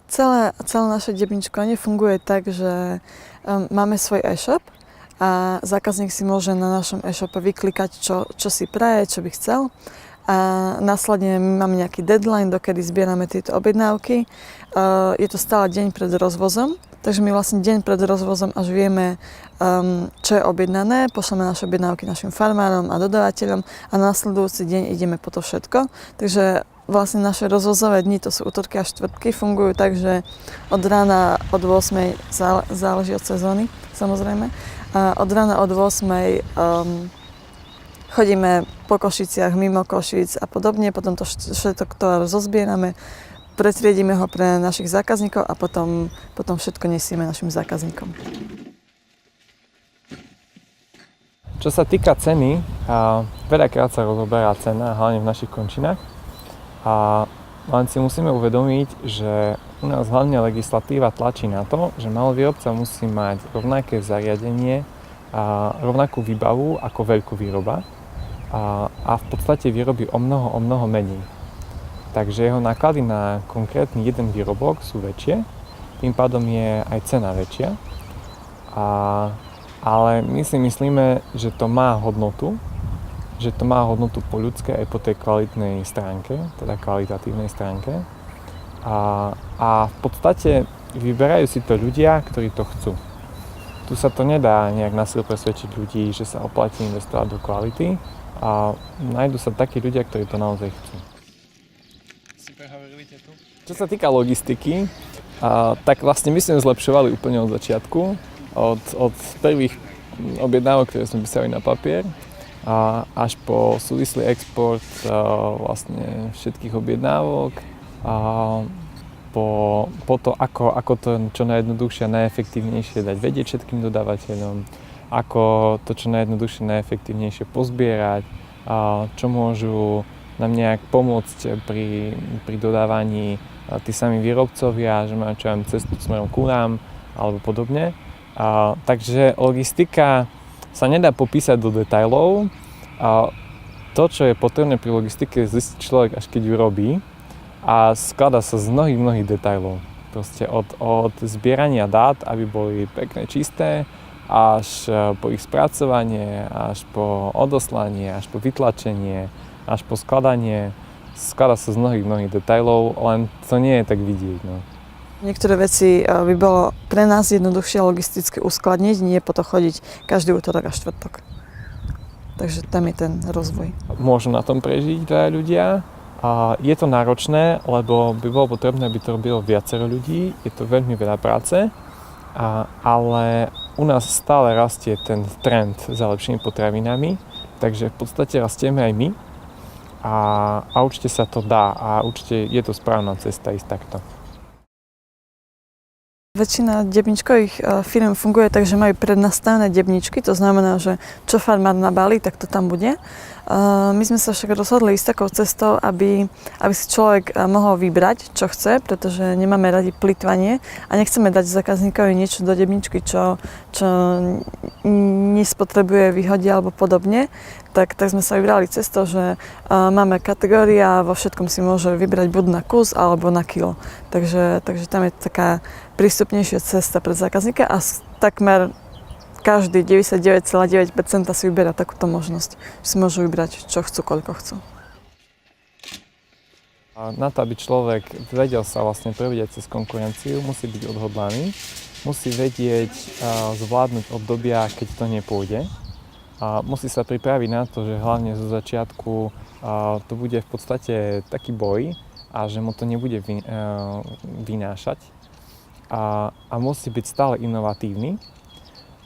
Celé naše debničkovanie funguje tak, že máme svoj e-shop a zákazník si môže na našom e-shope vyklikať, čo si praje, čo by chcel. A následne my máme nejaký deadline, dokedy zbierame tieto objednávky. Je to stále deň pred rozvozom, takže my vlastne deň pred rozvozom až vieme, čo je objednané, pošleme naše objednávky našim farmárom a dodávateľom a na nasledujúci deň ideme po to všetko. Takže vlastne naše rozvozové dni, to sú útorky a štvrtky, fungujú tak, že od rána od 8, záleží od sezóny samozrejme, od rána od 8 chodíme po Košiciach, mimo Košic a podobne, potom to všetko tovar zozbierame, pretriedíme ho pre našich zákazníkov a potom všetko nesieme našim zákazníkom. Čo sa týka ceny, veľakrát sa rozoberá cena, hlavne v našich končinách. A len si musíme uvedomiť, že u nás hlavne legislatíva tlačí na to, že malý výrobca musí mať rovnaké zariadenie a rovnakú výbavu ako veľkú výroba a v podstate vyrobí o mnoho menej. Takže jeho náklady na konkrétny jeden výrobok sú väčšie, tým pádom je aj cena väčšia. Ale my si myslíme, že to má hodnotu, po ľudskej aj po tej kvalitnej stránke, teda kvalitatívnej stránke. A v podstate vyberajú si to ľudia, ktorí to chcú. Tu sa to nedá nejak na silu presvedčiť ľudí, že sa oplatí investovať do kvality a nájdú sa takí ľudia, ktorí to naozaj chcú. Čo sa týka logistiky, tak vlastne my sme zlepšovali úplne od začiatku, od prvých objednávok, ktoré sme písali na papier, až po súvislý export vlastne všetkých objednávok a po to, ako to čo najjednoduchšie a najefektívnejšie dať vedieť všetkým dodávateľom, ako to čo najjednoduchšie a najefektívnejšie pozbierať, čo môžu nám nejak pomôcť pri dodávaní tí sami výrobcovia, že majú cestu smerom ku nám alebo podobne. Takže logistika sa nedá popísať do detailov. To, čo je potrebné pri logistike, zistí človek, až keď ju robí a skladá sa z mnohých detailov. Proste od zbierania dát, aby boli pekné, čisté, až po ich spracovanie, až po odoslanie, až po vytlačenie, až po skladanie. Skladá sa z mnohých detailov, len to nie je tak vidieť. No. Niektoré veci by bolo pre nás jednoduchšie logisticky uskladniť, nie po to chodiť každý útorok a štvrtok. Takže tam je ten rozvoj. Môžu na tom prežiť dvaja ľudia. Je to náročné, lebo by bolo potrebné, aby to robilo viacero ľudí. Je to veľmi veľa práce, ale u nás stále rastie ten trend za lepšími potravinami, takže v podstate rastieme aj my a určite sa to dá a určite je to správna cesta ísť takto. Väčšina debničkových firm funguje tak, že majú prednastavené debničky, to znamená, že čo farmár nabalí, tak to tam bude. My sme sa však rozhodli ísť takou cestou, aby si človek mohol vybrať, čo chce, pretože nemáme radi plytvanie a nechceme dať zákazníkovi niečo do debničky, čo nespotrebuje, vyhodí alebo podobne. Tak sme sa vybrali cestou, že máme kategória a vo všetkom si môže vybrať buď na kus alebo na kilo. Takže tam je taká prístupnejšia cesta pre zákazníka a takmer každý 99,9% si vyberá takúto možnosť, že si môžu vybrať, čo chcú, koľko chcú. Na to, aby človek vedel sa vlastne prevedieť cez konkurenciu, musí byť odhodlaný, musí vedieť zvládnuť obdobia, keď to nepôjde. A musí sa pripraviť na to, že hlavne zo začiatku to bude v podstate taký boj a že mu to nebude vynášať. A musí byť stále inovatívny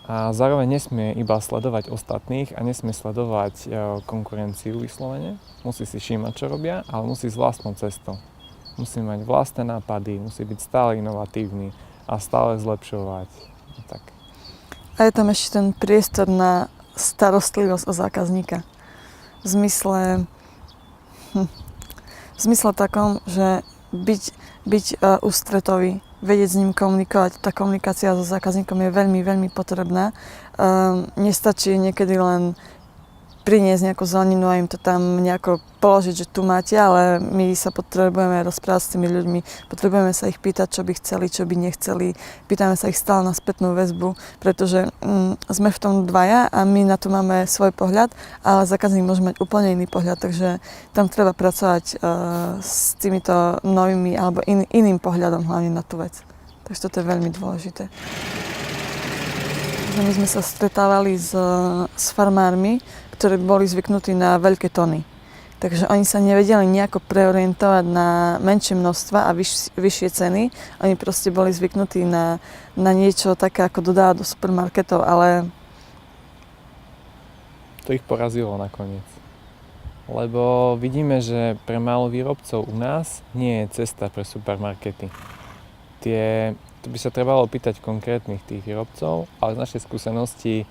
a zároveň nesmie iba sledovať ostatných a nesmie sledovať konkurenciu vyslovene. Musí si všímať, čo robia, ale musí s vlastnou cestou. Musí mať vlastné nápady, musí byť stále inovatívny a stále zlepšovať. Tak. A je tam ešte ten priestor na starostlivosť o zákazníka. V zmysle takom, že byť ústretový, vedieť s ním komunikovať. Tá komunikácia so zákazníkom je veľmi, veľmi potrebná. Nestačí niekedy len priniesť nejakú zeleninu a im to tam nejako položiť, že tu máte, ale my sa potrebujeme rozprávať s tými ľuďmi, potrebujeme sa ich pýtať, čo by chceli, čo by nechceli, pýtame sa ich stále na spätnú väzbu, pretože sme v tom dvaja a my na to máme svoj pohľad, ale zákazník môže mať úplne iný pohľad, takže tam treba pracovať s týmito novými alebo iným pohľadom hlavne na tú vec. Takže toto je veľmi dôležité. My sme sa stretávali s farmármi, ktorí boli zvyknutí na veľké tony. Takže oni sa nevedeli nejako preorientovať na menšie množstva a vyššie ceny. Oni proste boli zvyknutí na niečo také, ako dodávať do supermarketov, ale... To ich porazilo nakoniec. Lebo vidíme, že pre málo výrobcov u nás nie je cesta pre supermarkety. To by sa trebalo opýtať konkrétnych tých výrobcov, ale z našej skúsenosti,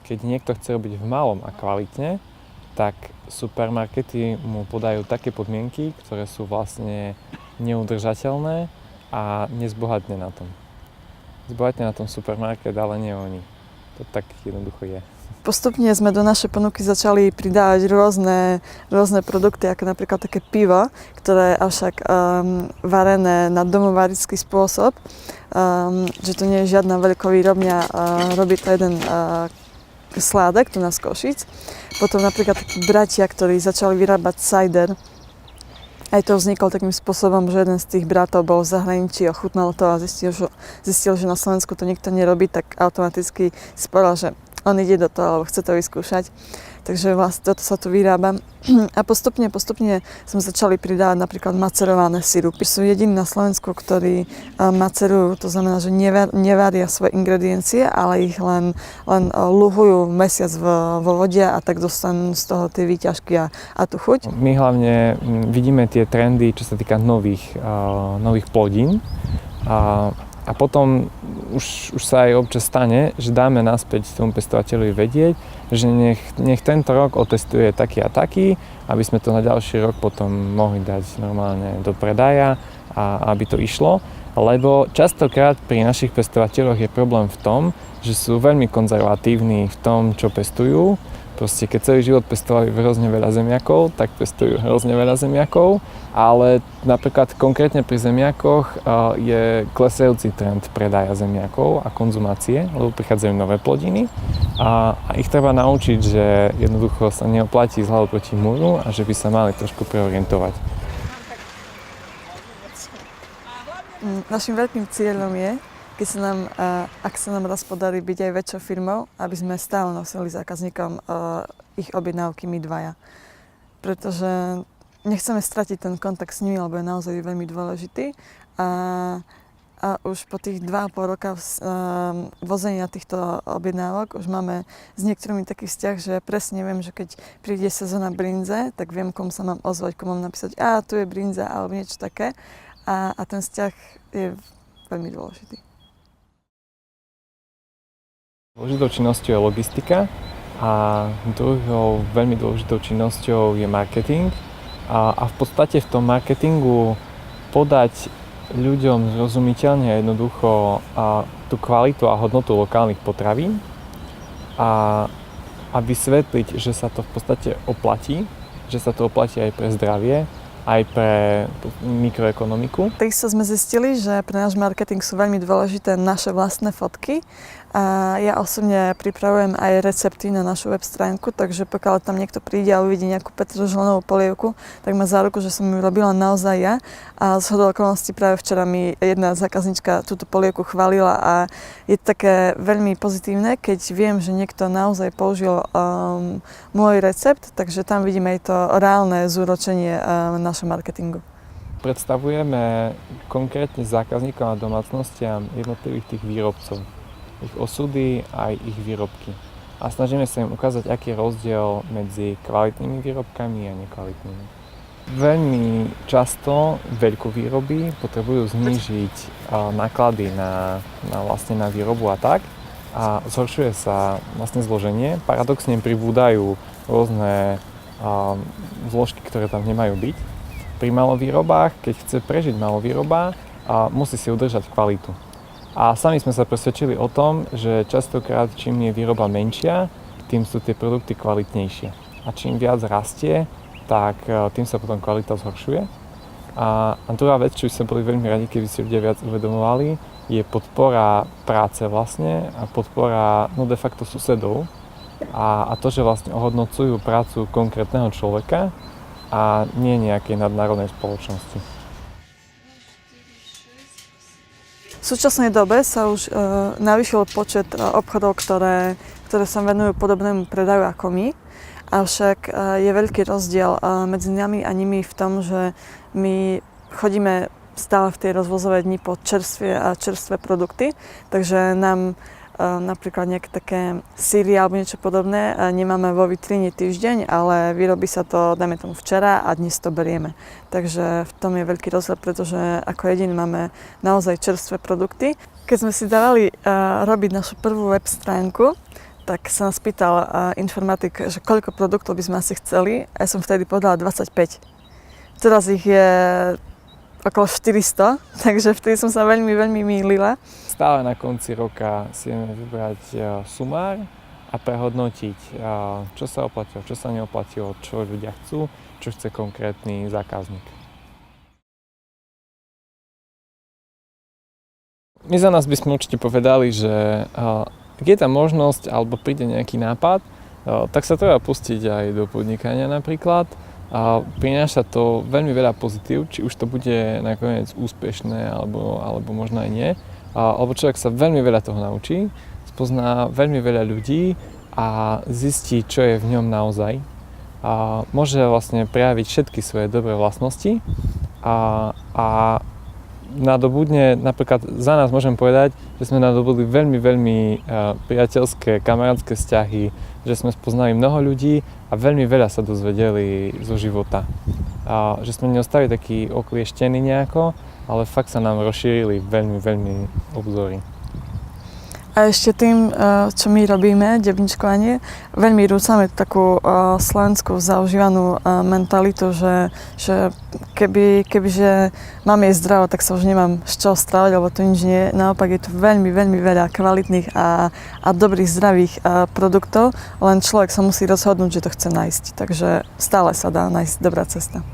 keď niekto chce robiť v malom a kvalitne, tak supermarkety mu podajú také podmienky, ktoré sú vlastne neudržateľné a nezbohatne na tom. Zbohatne na tom supermarket, ale nie oni. To tak jednoducho je. Postupne sme do našej ponuky začali pridávať rôzne produkty, ako napríklad také pivo, ktoré je avšak varené na domovarický spôsob, že to nie je žiadna veľkovýrobňa, robí to jeden sládek, tu nás Košic. Potom napríklad takí bratia, ktorí začali vyrábať cider. Aj to vzniklo takým spôsobom, že jeden z tých bratov bol v zahraničí, ochutnal to a zistil, že na Slovensku to nikto nerobí, tak automaticky si povedal, že on ide do toho, alebo chce to vyskúšať. Takže vlastne toto sa tu vyrába. A postupne sme začali pridávať napríklad macerované sirupy. Sú jediní na Slovensku, ktorí macerujú, to znamená, že nevaria svoje ingrediencie, ale ich len luhujú mesiac vo vode a tak dostanú z toho tie výťažky a tú chuť. My hlavne vidíme tie trendy, čo sa týka nových plodín. A potom už sa aj občas stane, že dáme naspäť tomu pestovateľovi vedieť, že nech tento rok otestuje taký a taký, aby sme to na ďalší rok potom mohli dať normálne do predaja a aby to išlo. Lebo častokrát pri našich pestovateľoch je problém v tom, že sú veľmi konzervatívni v tom, čo pestujú. Proste keď celý život pestovali hrozne veľa zemiakov, tak pestujú hrozne veľa zemiakov, ale napríklad konkrétne pri zemiakoch je klesajúci trend predaja zemiakov a konzumácie, lebo prichádzajú nové plodiny a ich treba naučiť, že jednoducho sa neoplatí z hlavou proti múru a že by sa mali trošku preorientovať. Našim veľkým cieľom je, ak sa nám raz podarí byť aj väčšou firmou, aby sme stále nosili zákazníkom ich objednávky my dvaja. Pretože nechceme stratiť ten kontakt s nimi, lebo je naozaj veľmi dôležitý. A už po tých 2,5 roka vozenia týchto objednávok už máme s niektorými taký vzťah, že presne viem, že keď príde sezóna brinze, tak viem, komu sa mám ozvať, komu mám napísať, tu je brinza alebo niečo také. A ten vzťah je veľmi dôležitý. Dôležitou činnosťou je logistika a druhou veľmi dôležitou činnosťou je marketing. A v podstate v tom marketingu podať ľuďom zrozumiteľne a jednoducho tú kvalitu a hodnotu lokálnych potravín a vysvetliť, že sa to v podstate oplatí, že sa to oplatí aj pre zdravie, aj pre mikroekonomiku. Takisto sme zistili, že pre náš marketing sú veľmi dôležité naše vlastné fotky. A ja osobne pripravujem aj recepty na našu web stránku, takže pokiaľ tam niekto príde a uvidí nejakú petržlenovú polievku, tak má záruku, že som ju robila naozaj ja. A zhodou okolností práve včera mi jedna zákaznička túto polievku chválila a je také veľmi pozitívne, keď viem, že niekto naozaj použil môj recept, takže tam vidíme aj to reálne zúročenie našho marketingu. Predstavujeme konkrétne zákazníkom a domácnostiam jednotlivých tých výrobcov, ich osudy aj ich výrobky. A snažíme sa im ukázať, aký je rozdiel medzi kvalitnými výrobkami a nekvalitnými. Veľmi často veľkovýroby potrebujú znížiť náklady na výrobu a tak. A zhoršuje sa vlastne zloženie. Paradoxne pribúdajú rôzne zložky, ktoré tam nemajú byť. Pri malovýrobách, keď chce prežiť malovýroba, musí si udržať kvalitu. A sami sme sa presvedčili o tom, že častokrát, čím je výroba menšia, tým sú tie produkty kvalitnejšie. A čím viac rastie, tak tým sa potom kvalita zhoršuje. A druhá vec, čo by sme boli veľmi radi, keby si ľudia viac uvedomovali, je podpora práce vlastne a podpora de facto susedov a to, že vlastne ohodnocujú prácu konkrétneho človeka a nie nejakej nadnárodnej spoločnosti. V súčasnej dobe sa už navýšil počet obchodov, ktoré sa venujú podobnému predaju ako my. Avšak je veľký rozdiel medzi nami a nimi v tom, že my chodíme stále v tej rozvozovej dni po čerstvé produkty, takže nám napríklad nejaké také síry alebo niečo podobné nemáme vo vitríne týždeň, ale vyrobí sa to, dajme tomu včera a dnes to berieme. Takže v tom je veľký rozdiel, pretože ako jediný máme naozaj čerstvé produkty. Keď sme si dávali robiť našu prvú web stránku, tak sa nás pýtal informatik, že koľko produktov by sme asi chceli. Ja som vtedy povedala 25. Teraz ich je okolo 400, takže vtedy som sa veľmi mýlila. Stále na konci roka si vieme vybrať sumár a prehodnotiť, čo sa oplatilo, čo sa neoplatilo, čo ľudia chcú, čo chce konkrétny zákazník. My za nás by sme určite povedali, že ak je tam možnosť alebo príde nejaký nápad, tak sa treba pustiť aj do podnikania napríklad. Prináša to veľmi veľa pozitív, či už to bude nakoniec úspešné alebo možno aj nie. Alebo človek sa veľmi veľa toho naučí, spozná veľmi veľa ľudí a zistí, čo je v ňom naozaj. Môže vlastne prejaviť všetky svoje dobré vlastnosti a nadobudne, napríklad za nás môžem povedať, že sme nadobudli veľmi priateľské, kamarátske vzťahy, že sme spoznali mnoho ľudí a veľmi veľa sa dozvedeli zo života. Že sme neostali takí oklieštění nejako, ale fakt sa nám rozšírili veľmi obzory. A ešte tým, čo my robíme, debničkovanie, veľmi rúcame takú slovenskú zaužívanú mentalitu, že kebyže mám jesť zdravo, tak sa už nemám z čoho stravať, alebo to nič nie. Naopak je tu veľmi veľa kvalitných a dobrých, zdravých produktov, len človek sa musí rozhodnúť, že to chce nájsť. Takže stále sa dá nájsť dobrá cesta.